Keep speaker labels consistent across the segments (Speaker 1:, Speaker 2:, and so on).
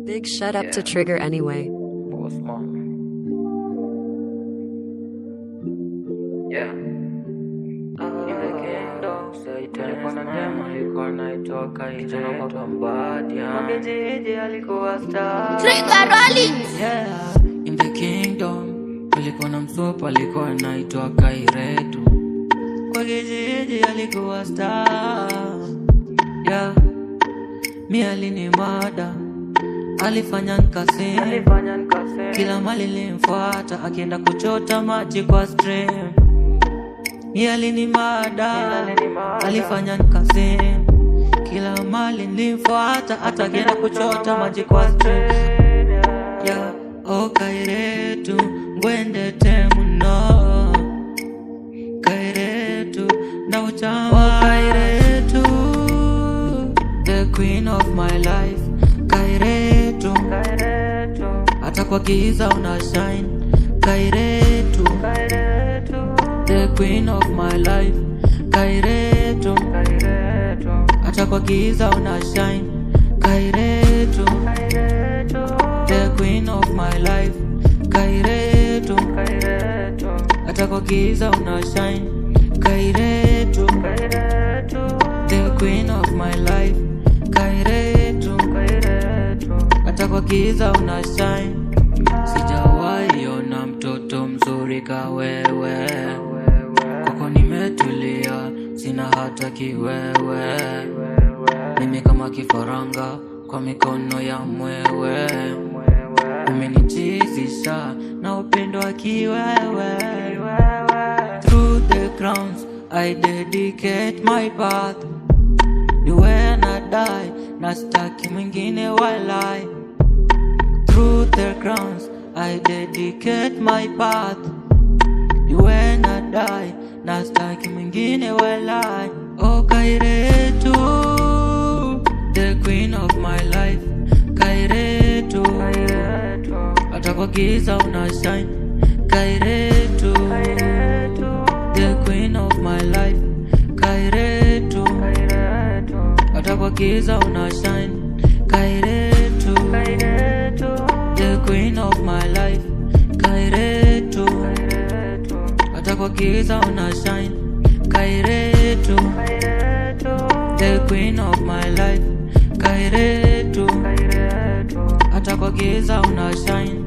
Speaker 1: Big shut up to trigger anyway.
Speaker 2: Boss man. Yeah. In the kingdom, Satan is mine. Alikuwa naitoka ijana kwa mbaya. Mabejiji alikuwa star.
Speaker 3: Trigger Rollins.
Speaker 2: Yeah. In the kingdom, kulikuwa na msopa alikuwa naitoka Iretu. Kwa kijiji alikuwa star. Yeah. Mi alinimada, alifanya nikasema, kila mali nilimfuata, akienda kuchota maji kwa stream. Mi alinimada, alifanya nikasema, kila mali nilimfuata, hata akienda kuchota maji kwa stream. Yeah, Kairetu, ngwende temu no. Kairetu, na uchama Kairetu, the queen of my life. Kairetu, hata kwa giza una shine. Kairetu, the queen of my life. Kairetu, hata kwa giza una shine. Kairetu, the queen of my life. Kairetu, hata kwa giza una shine. Kairetu, the queen of my life. Kairetu, hata kwa giza una shine. Sijawahi ona mtoto mzuri ka wewe, kwako nimetulia, sina hata kiwewe. Mimi kama kifaranga kwa mikono ya mwewe, umenichizisha na upendo wa kiwewe. Through the crowns I dedicate my path. Ni when I die, na staki mwingine walai. Through the crowns I dedicate my path. Ni when I die, na staki mwingine walai. Kairetu, the queen of my life. Kairetu, hata kwa giza una shine. Kairetu, the queen of my life. Kairetu, hata kwa giza una shine. Kairetu, the queen of my life. Kairetu, hata kwa giza una shine. Kairetu, the queen of my life. Kairetu, hata kwa giza una shine.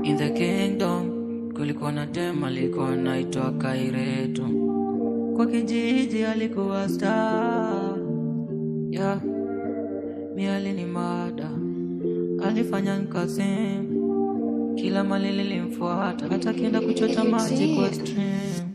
Speaker 2: In the kingdom, kulikuwa na dem alikuwa naitwa Kairetu. Kwa kijiji alikuwa star. Yeah. Mi alinimada, alifanya nikasema, kila mali nilimfuata, hata akienda kuchota maji kwa stream.